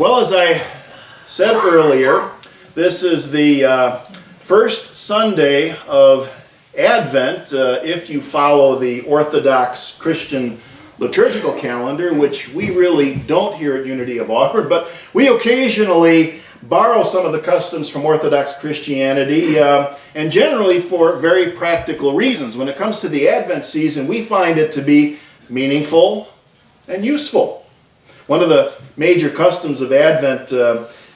Well, as I said earlier, this is the first Sunday of Advent, if you follow the Orthodox Christian liturgical calendar, which we really don't here at Unity of Auburn, but we occasionally borrow some of the customs from Orthodox Christianity, and generally for very practical reasons. When it comes to the Advent season, we find it to be meaningful and useful. One of the major customs of Advent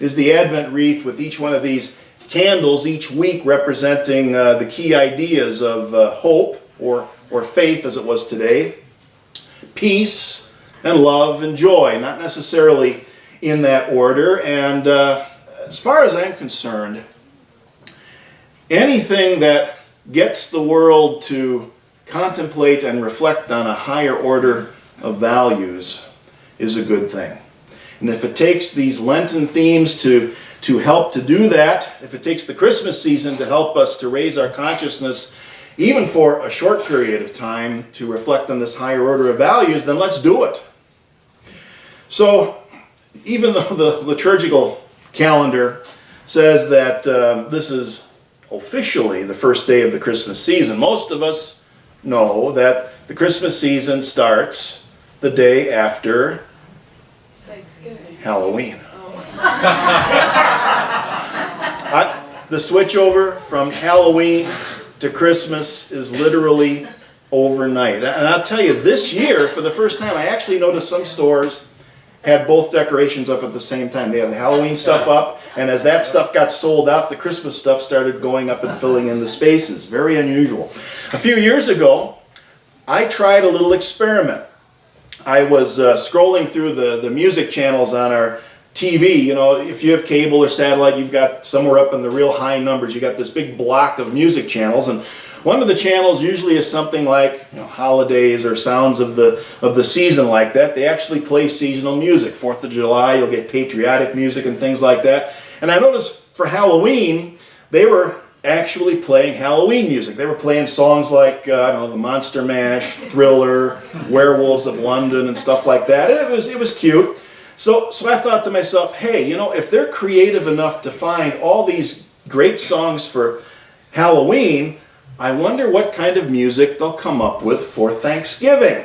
is the Advent wreath with each one of these candles each week representing the key ideas of hope or faith as it was today, peace and love and joy, not necessarily in that order. And as far as I'm concerned, anything that gets the world to contemplate and reflect on a higher order of values is a good thing. And if it takes these Lenten themes to help to do that, if it takes the Christmas season to help us to raise our consciousness, even for a short period of time, to reflect on this higher order of values, then let's do it. So, even though the liturgical calendar says that this is officially the first day of the Christmas season, most of us know that the Christmas season starts the day after Halloween. The switchover from Halloween to Christmas is literally overnight. And I'll tell you, this year, for the first time, I actually noticed some stores had both decorations up at the same time. They had the Halloween stuff up, and as that stuff got sold out, the Christmas stuff started going up and filling in the spaces. Very unusual. A few years ago, I tried a little experiment. I was scrolling through the music channels on our TV. You know, if you have cable or satellite, you've got somewhere up in the real high numbers, you got this big block of music channels, and one of the channels usually is something like, you know, holidays or sounds of the season like that. They actually play seasonal music. 4th of July, you'll get patriotic music and things like that. And I noticed for Halloween, they were actually playing Halloween music. They were playing songs like, I don't know, the Monster Mash, Thriller, Werewolves of London, and stuff like that. And it was cute. So I thought to myself, hey, you know, if they're creative enough to find all these great songs for Halloween, I wonder what kind of music they'll come up with for Thanksgiving.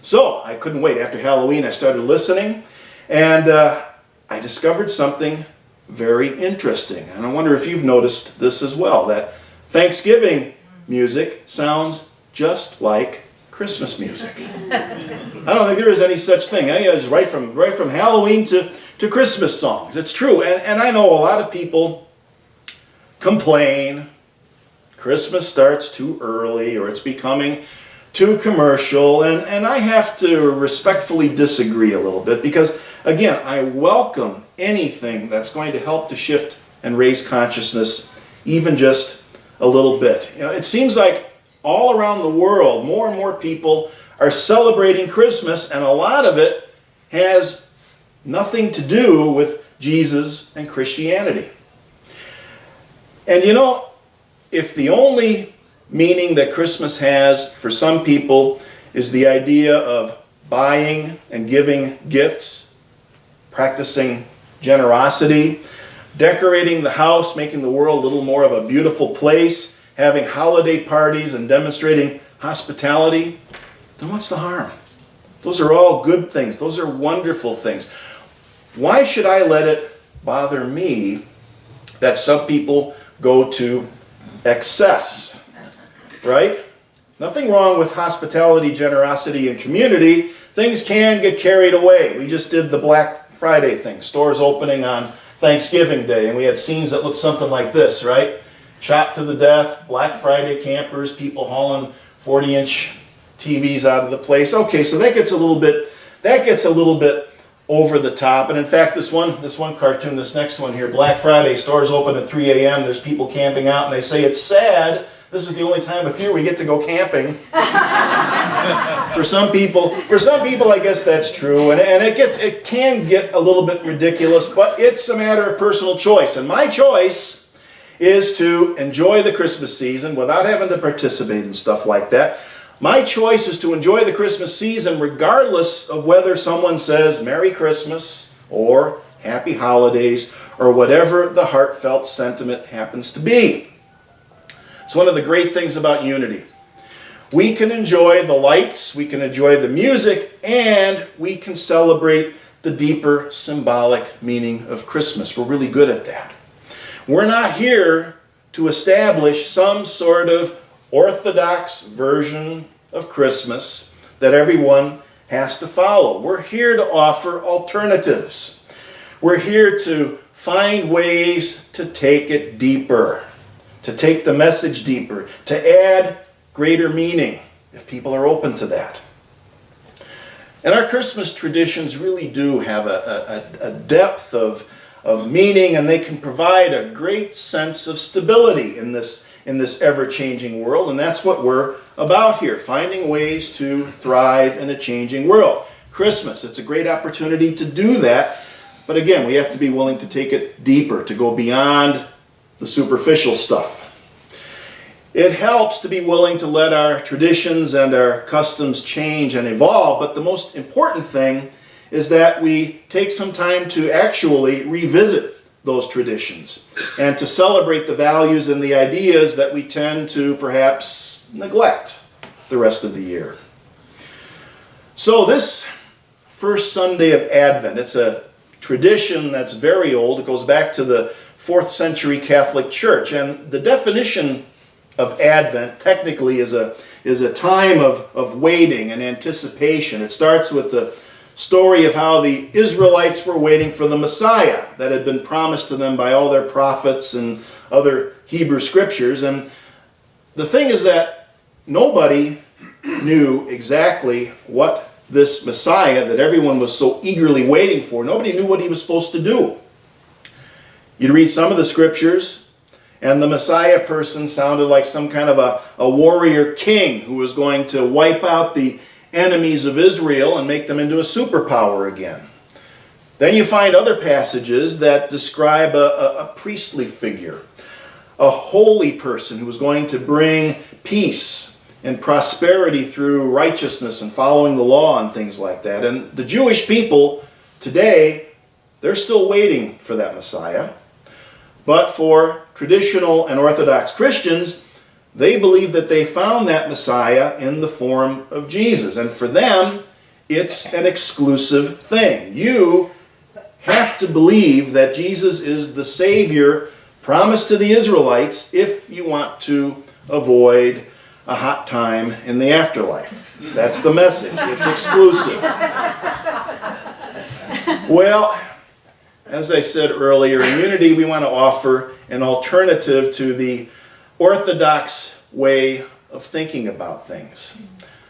So I couldn't wait. After Halloween, I started listening, and I discovered something very interesting. And I wonder if you've noticed this as well, that Thanksgiving music sounds just like Christmas music. I don't think there is any such thing. It's right from Halloween to Christmas songs. It's true. And I know a lot of people complain Christmas starts too early or it's becoming too commercial. And I have to respectfully disagree a little bit because, again, I welcome anything that's going to help to shift and raise consciousness even just a little bit. You know, it seems like all around the world, more and more people are celebrating Christmas, and a lot of it has nothing to do with Jesus and Christianity. And you know, if the only meaning that Christmas has for some people is the idea of buying and giving gifts, practicing generosity, decorating the house, making the world a little more of a beautiful place, having holiday parties and demonstrating hospitality, then what's the harm? Those are all good things. Those are wonderful things. Why should I let it bother me that some people go to excess, right? Nothing wrong with hospitality, generosity, and community. Things can get carried away. We just did the Black Friday thing, stores opening on Thanksgiving Day, and we had scenes that looked something like this, right? Shot to the death, Black Friday campers, people hauling 40-inch TVs out of the place. Okay, so that gets a little bit over the top. And in fact, this one cartoon, this next one here, Black Friday, stores open at 3 a.m. There's people camping out, and they say it's sad. This is the only time of year we get to go camping. For some people, I guess that's true, and it can get a little bit ridiculous, but it's a matter of personal choice. And my choice is to enjoy the Christmas season without having to participate in stuff like that. My choice is to enjoy the Christmas season regardless of whether someone says Merry Christmas or happy holidays, or whatever the heartfelt sentiment happens to be. It's one of the great things about unity. We can enjoy the lights, we can enjoy the music, and we can celebrate the deeper symbolic meaning of Christmas. We're really good at that. We're not here to establish some sort of orthodox version of Christmas that everyone has to follow. We're here to offer alternatives. We're here to find ways to take it deeper, to take the message deeper, to add greater meaning, if people are open to that. And our Christmas traditions really do have a depth of meaning, and they can provide a great sense of stability in this ever-changing world, and that's what we're about here, finding ways to thrive in a changing world. Christmas, it's a great opportunity to do that, but again, we have to be willing to take it deeper, to go beyond the superficial stuff. It helps to be willing to let our traditions and our customs change and evolve, but the most important thing is that we take some time to actually revisit those traditions and to celebrate the values and the ideas that we tend to perhaps neglect the rest of the year. So this first Sunday of Advent, it's a tradition that's very old. It goes back to the 4th century Catholic Church, and the definition of Advent technically is a time of waiting and anticipation. It starts with the story of how the Israelites were waiting for the Messiah that had been promised to them by all their prophets and other Hebrew scriptures. And the thing is that nobody knew exactly what this Messiah that everyone was so eagerly waiting for, nobody knew what he was supposed to do. You'd read some of the scriptures, and the Messiah person sounded like some kind of a warrior king who was going to wipe out the enemies of Israel and make them into a superpower again. Then you find other passages that describe a priestly figure, a holy person who was going to bring peace and prosperity through righteousness and following the law and things like that. And the Jewish people today, they're still waiting for that Messiah. But for traditional and Orthodox Christians, they believe that they found that Messiah in the form of Jesus. And for them, it's an exclusive thing. You have to believe that Jesus is the Savior promised to the Israelites if you want to avoid a hot time in the afterlife. That's the message. It's exclusive. Well, as I said earlier, in Unity we want to offer an alternative to the Orthodox way of thinking about things.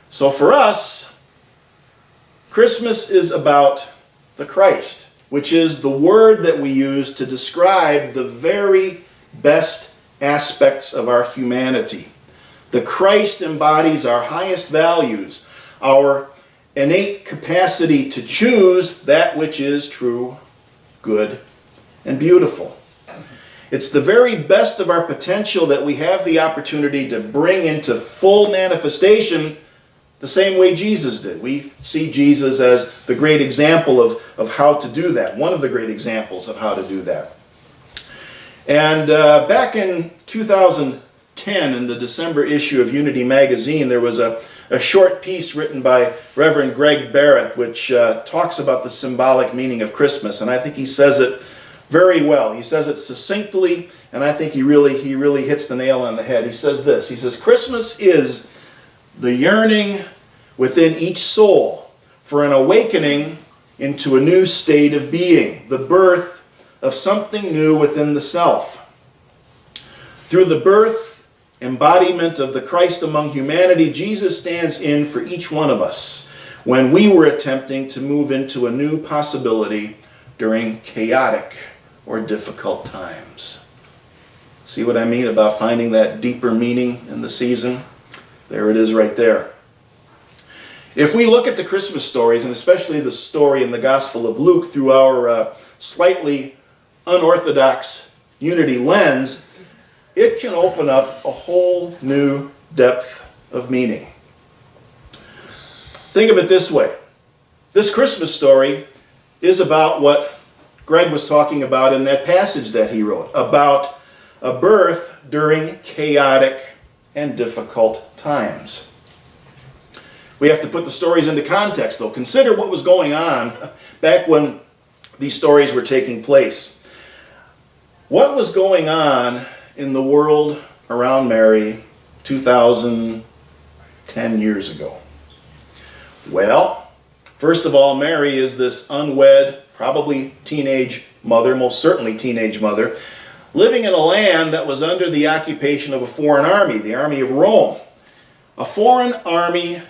So for us, Christmas is about the Christ, which is the word that we use to describe the very best aspects of our humanity. The Christ embodies our highest values, our innate capacity to choose that which is true, good, and beautiful. It's the very best of our potential that we have the opportunity to bring into full manifestation the same way Jesus did. We see Jesus as the great example of how to do that, one of the great examples of how to do that. And back in 2010, in the December issue of Unity magazine, there was a short piece written by Reverend Greg Barrett, which talks about the symbolic meaning of Christmas, and I think he says it very well. He says it succinctly, and I think he really hits the nail on the head. He says this, he says, "Christmas is the yearning within each soul for an awakening into a new state of being, the birth of something new within the self. Through the birth, embodiment of the Christ among humanity, Jesus stands in for each one of us when we were attempting to move into a new possibility during chaotic or difficult times." See what I mean about finding that deeper meaning in the season? There it is right there. If we look at the Christmas stories, and especially the story in the Gospel of Luke through our slightly unorthodox Unity lens, it can open up a whole new depth of meaning. Think of it this way. This Christmas story is about what Greg was talking about in that passage that he wrote, about a birth during chaotic and difficult times. We have to put the stories into context, though. Consider what was going on back when these stories were taking place. What was going on in the world around Mary 2,010 years ago? Well, first of all, Mary is this unwed, probably teenage mother, most certainly teenage mother, living in a land that was under the occupation of a foreign army, the army of Rome. A foreign army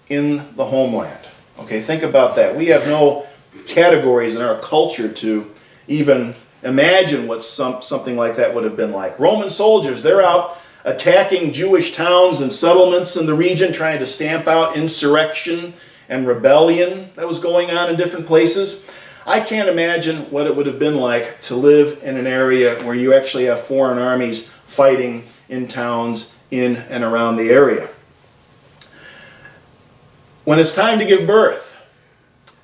in the homeland. Okay, think about that. We have no categories in our culture to even imagine what something like that would have been like. Roman soldiers, they're out attacking Jewish towns and settlements in the region, trying to stamp out insurrection and rebellion that was going on in different places. I can't imagine what it would have been like to live in an area where you actually have foreign armies fighting in towns in and around the area. When it's time to give birth,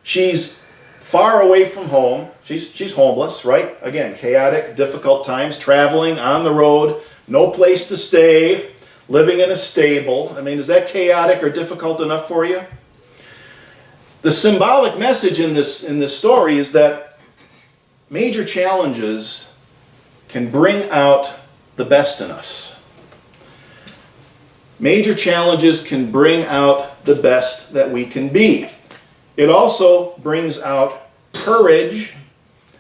she's far away from home. She's homeless, right? Again, chaotic, difficult times, traveling on the road, no place to stay, living in a stable. I mean, is that chaotic or difficult enough for you? The symbolic message in this story is that major challenges can bring out the best in us. Major challenges can bring out the best that we can be. It also brings out courage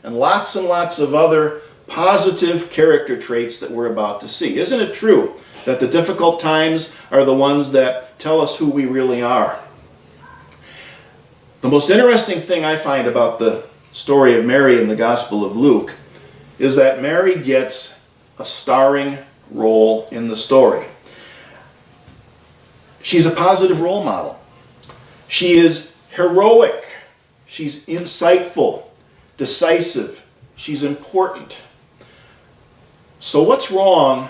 and lots of other positive character traits that we're about to see. Isn't it true that the difficult times are the ones that tell us who we really are? The most interesting thing I find about the story of Mary in the Gospel of Luke is that Mary gets a starring role in the story. She's a positive role model. She is heroic. She's insightful, decisive. She's important. So what's wrong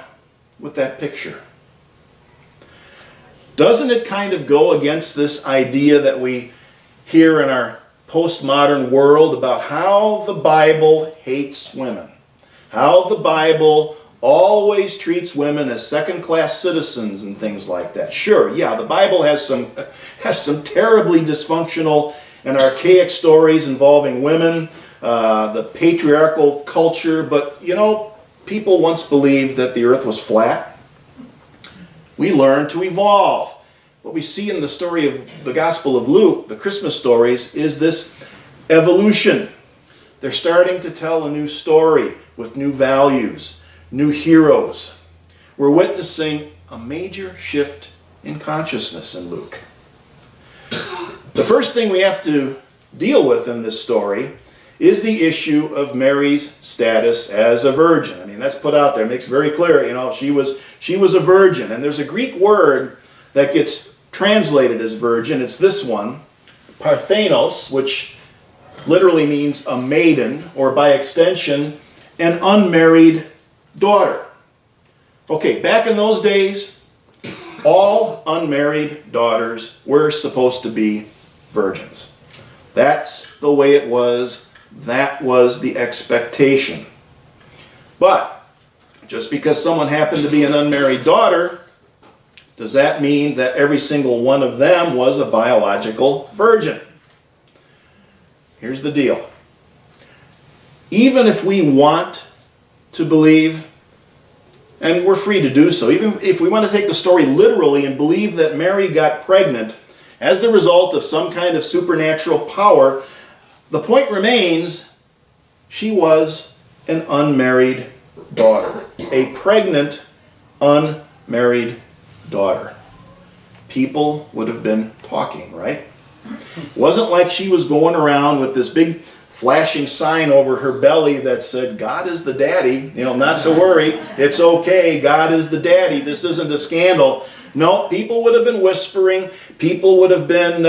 with that picture? Doesn't it kind of go against this idea that we hear in our postmodern world about how the Bible hates women? How the Bible always treats women as second-class citizens and things like that. Sure, yeah, the Bible has some terribly dysfunctional and archaic stories involving women, the patriarchal culture, but you know, people once believed that the earth was flat. We learned to evolve. What we see in the story of the Gospel of Luke, the Christmas stories, is this evolution. They're starting to tell a new story with new values, new heroes. We're witnessing a major shift in consciousness in Luke. The first thing we have to deal with in this story is the issue of Mary's status as a virgin. I mean, that's put out there. It makes it very clear, you know, she was a virgin. And there's a Greek word that gets translated as virgin. It's this one, parthenos, which literally means a maiden, or by extension, an unmarried daughter. Okay, back in those days, all unmarried daughters were supposed to be virgins. That's the way it was. That was the expectation. But just because someone happened to be an unmarried daughter, does that mean that every single one of them was a biological virgin? Here's the deal. Even if we want to believe, and we're free to do so, even if we want to take the story literally and believe that Mary got pregnant as the result of some kind of supernatural power, the point remains, she was an unmarried daughter. A pregnant, unmarried daughter. People would have been talking, right? It wasn't like she was going around with this big flashing sign over her belly that said, God is the daddy, you know, not to worry, it's okay, God is the daddy, this isn't a scandal. No, people would have been whispering, people would have been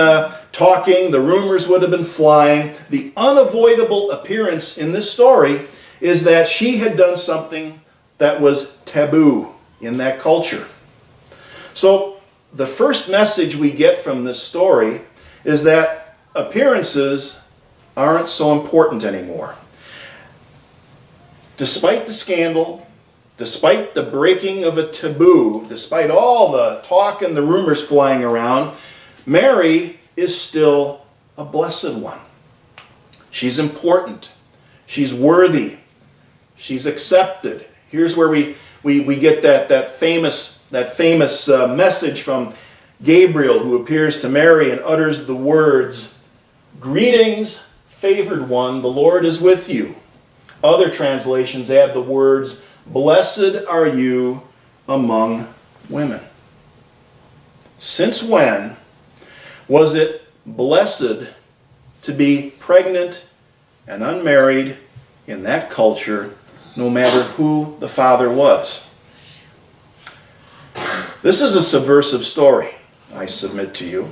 talking, the rumors would have been flying. The unavoidable appearance in this story is that she had done something that was taboo in that culture. So the first message we get from this story is that appearances aren't so important anymore. Despite the scandal, despite the breaking of a taboo, despite all the talk and the rumors flying around, Mary is still a blessed one. She's important. She's worthy. She's accepted. Here's where we get that famous message from Gabriel, who appears to Mary and utters the words, "Greetings, favored one, the Lord is with you." Other translations add the words, "Blessed are you among women." Since when was it blessed to be pregnant and unmarried in that culture, no matter who the father was? This is a subversive story, I submit to you.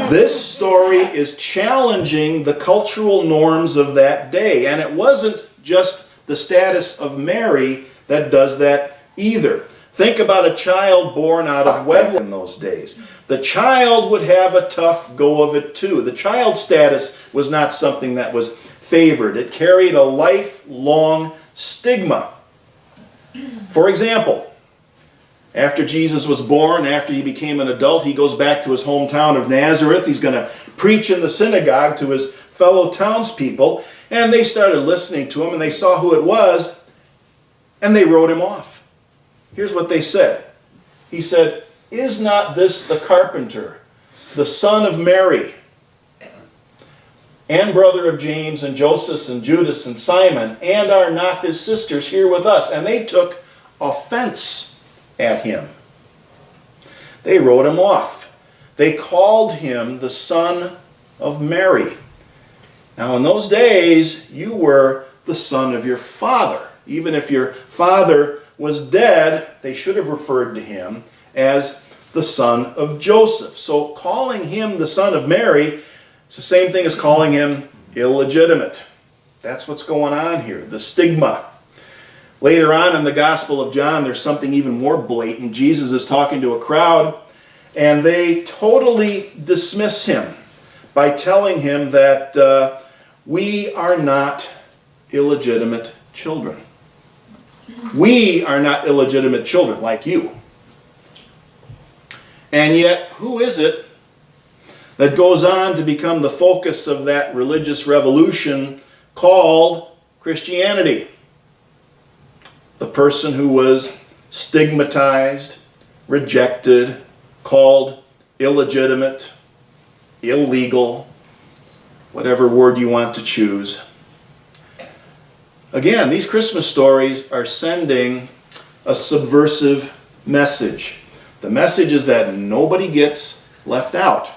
This story is challenging the cultural norms of that day. And it wasn't just the status of Mary that does that either. Think about a child born out of wedlock in those days. The child would have a tough go of it too. The child status was not something that was favored. It carried a lifelong stigma. For example, after Jesus was born, after he became an adult, he goes back to his hometown of Nazareth. He's going to preach in the synagogue to his fellow townspeople. And they started listening to him, and they saw who it was, and they wrote him off. Here's what they said. He said, "Is not this the carpenter, the son of Mary, and brother of James and Joseph and Judas and Simon, and are not his sisters here with us?" And they took offense at him. They wrote him off. They called him the son of Mary. Now in those days, you were the son of your father. Even if your father was dead, they should have referred to him as the son of Joseph. So calling him the son of Mary, it's the same thing as calling him illegitimate. That's what's going on here, the stigma. Later on in the Gospel of John, there's something even more blatant. Jesus is talking to a crowd, and they totally dismiss him by telling him that we are not illegitimate children. We are not illegitimate children like you. And yet, who is it that goes on to become the focus of that religious revolution called Christianity? The person who was stigmatized, rejected, called illegitimate, illegal, whatever word you want to choose. Again, these Christmas stories are sending a subversive message. The message is that nobody gets left out.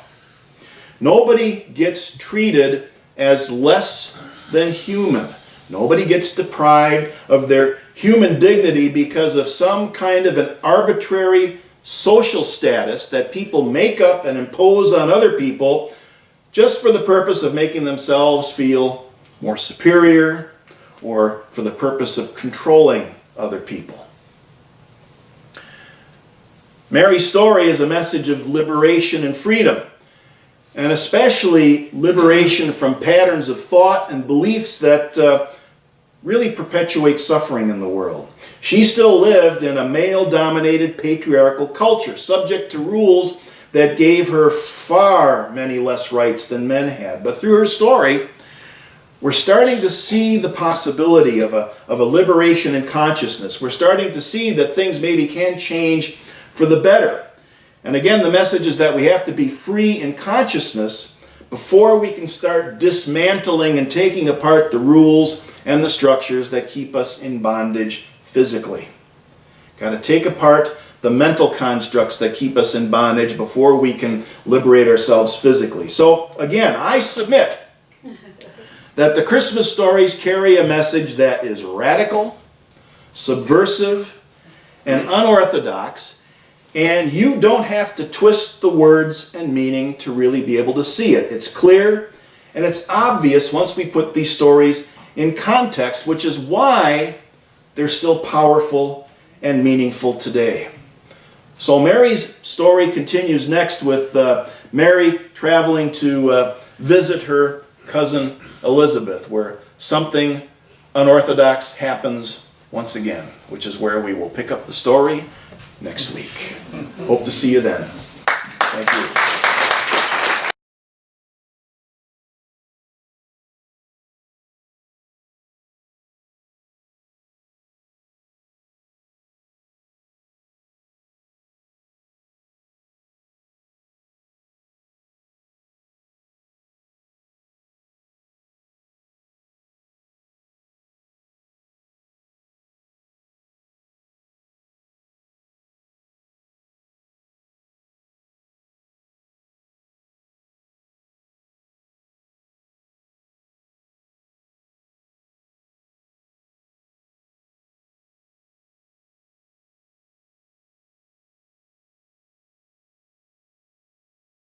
Nobody gets treated as less than human. Nobody gets deprived of their human dignity because of some kind of an arbitrary social status that people make up and impose on other people just for the purpose of making themselves feel more superior or for the purpose of controlling other people. Mary's story is a message of liberation and freedom, and especially liberation from patterns of thought and beliefs that really perpetuate suffering in the world. She still lived in a male-dominated patriarchal culture, subject to rules that gave her far many less rights than men had. But through her story, we're starting to see the possibility of a liberation in consciousness. We're starting to see that things maybe can change for the better. And again, the message is that we have to be free in consciousness before we can start dismantling and taking apart the rules and the structures that keep us in bondage physically. Got to take apart the mental constructs that keep us in bondage before we can liberate ourselves physically. So again, I submit that the Christmas stories carry a message that is radical, subversive, and unorthodox, and you don't have to twist the words and meaning to really be able to see it. It's clear and it's obvious once we put these stories in context, which is why they're still powerful and meaningful today. So Mary's story continues next with Mary traveling to visit her cousin Elizabeth, where something unorthodox happens once again, which is where we will pick up the story next week. Hope to see you then. Thank you.